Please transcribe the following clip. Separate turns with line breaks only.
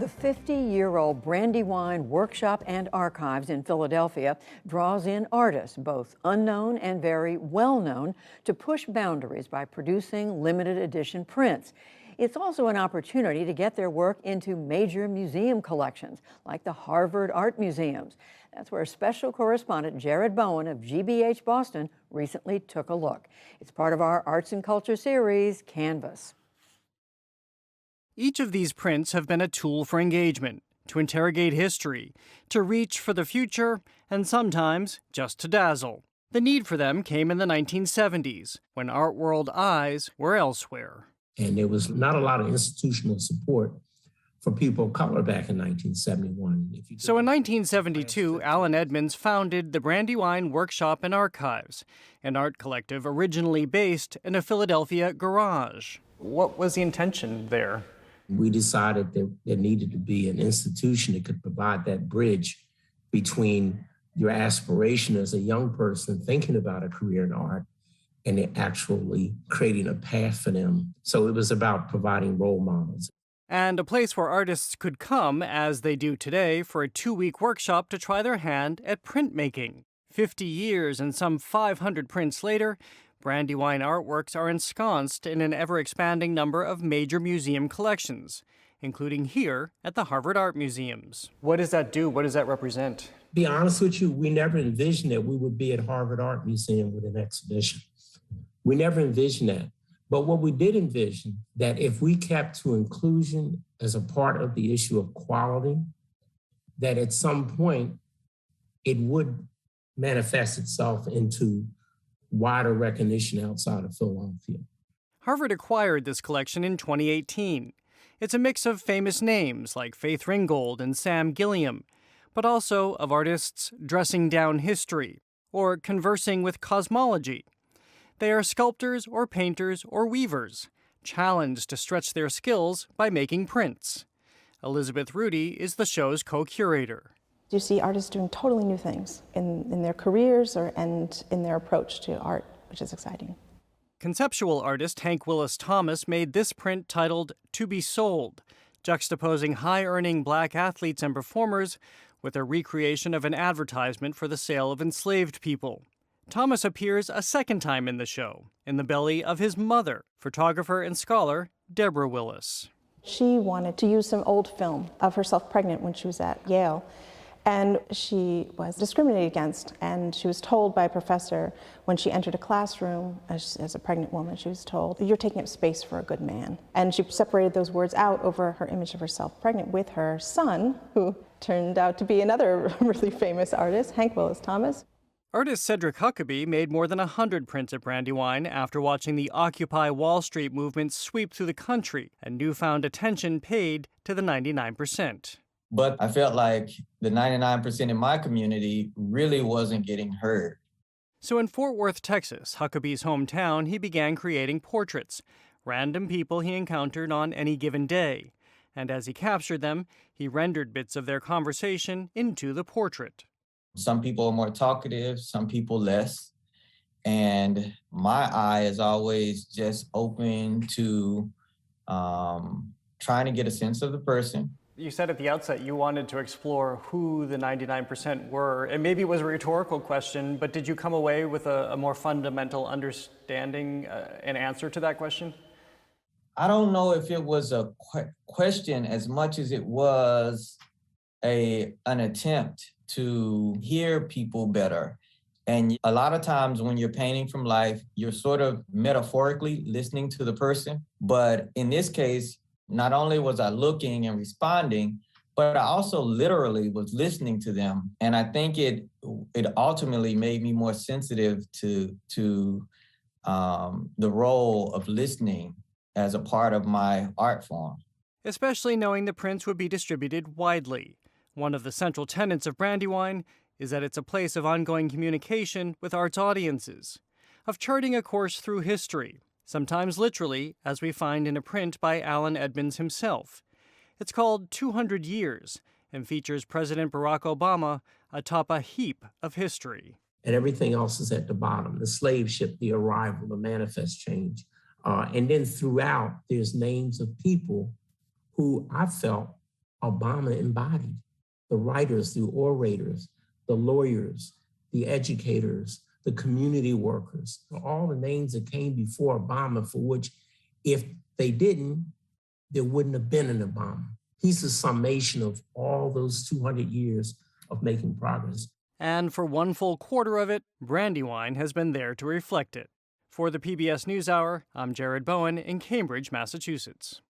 The 50-year-old Brandywine Workshop and Archives in Philadelphia draws in artists, both unknown and very well-known, to push boundaries by producing limited edition prints. It's also an opportunity to get their work into major museum collections, like the Harvard Art Museums. That's where special correspondent Jared Bowen of GBH Boston recently took a look. It's part of our Arts and Culture series, Canvas.
Each of these prints have been a tool for engagement, to interrogate history, to reach for the future, and sometimes just to dazzle. The need for them came in the 1970s, when art world eyes were elsewhere.
And there was not a lot of institutional support for people of color back in 1971.
So in 1972, Alan Edmonds founded the Brandywine Workshop and Archives, an art collective originally based in a Philadelphia garage. What was the intention there?
We decided that there needed to be an institution that could provide that bridge between your aspiration as a young person thinking about a career in art and it actually creating a path for them. So it was about providing role models.
And a place where artists could come, as they do today, for a 2-week workshop to try their hand at printmaking. 50 years and some 500 prints later, Brandywine artworks are ensconced in an ever-expanding number of major museum collections, including here at the Harvard Art Museums. What does that do? What does that represent?
Be honest with you, we never envisioned that we would be at Harvard Art Museum with an exhibition. We never envisioned that. But what we did envision, that if we kept to inclusion as a part of the issue of quality, that at some point it would manifest itself into wider recognition outside of Philadelphia.
Harvard acquired this collection in 2018. It's a mix of famous names like Faith Ringgold and Sam Gilliam, but also of artists dressing down history or conversing with cosmology. They are sculptors or painters or weavers, challenged to stretch their skills by making prints. Elizabeth Rudy is the show's co-curator.
You see artists doing totally new things in their careers and in their approach to art, which is exciting.
Conceptual artist Hank Willis Thomas made this print titled To Be Sold, juxtaposing high-earning black athletes and performers with a recreation of an advertisement for the sale of enslaved people. Thomas appears a second time in the show, in the belly of his mother, photographer and scholar Deborah Willis.
She wanted to use some old film of herself pregnant when she was at Yale. And she was discriminated against, and she was told by a professor when she entered a classroom as a pregnant woman, she was told, "You're taking up space for a good man." And she separated those words out over her image of herself pregnant with her son, who turned out to be another really famous artist, Hank Willis Thomas.
Artist Cedric Huckabee made more than 100 prints at Brandywine after watching the Occupy Wall Street movement sweep through the country and newfound attention paid to the 99%.
But I felt like the 99% in my community really wasn't getting heard.
So in Fort Worth, Texas, Huckabee's hometown, he began creating portraits, random people he encountered on any given day. And as he captured them, he rendered bits of their conversation into the portrait.
Some people are more talkative, some people less. And my eye is always just open to trying to get a sense of the person.
You said at the outset you wanted to explore who the 99% were, and maybe it was a rhetorical question, but did you come away with a more fundamental understanding, an answer to that question?
I don't know if it was a question as much as it was an attempt to hear people better. And a lot of times when you're painting from life, you're sort of metaphorically listening to the person. But in this case, not only was I looking and responding, but I also literally was listening to them. And I think it ultimately made me more sensitive to the role of listening as a part of my art form.
Especially knowing the prints would be distributed widely. One of the central tenets of Brandywine is that it's a place of ongoing communication with arts audiences, of charting a course through history, sometimes literally, as we find in a print by Alan Edmonds himself. It's called 200 Years and features President Barack Obama atop a heap of history.
And everything else is at the bottom, the slave ship, the arrival, the manifest change. And then throughout, there's names of people who I felt Obama embodied. The writers, the orators, the lawyers, the educators, the community workers, all the names that came before Obama, for which if they didn't, there wouldn't have been an Obama. He's the summation of all those 200 years of making progress.
And for one full quarter of it, Brandywine has been there to reflect it. For the PBS NewsHour, I'm Jared Bowen in Cambridge, Massachusetts.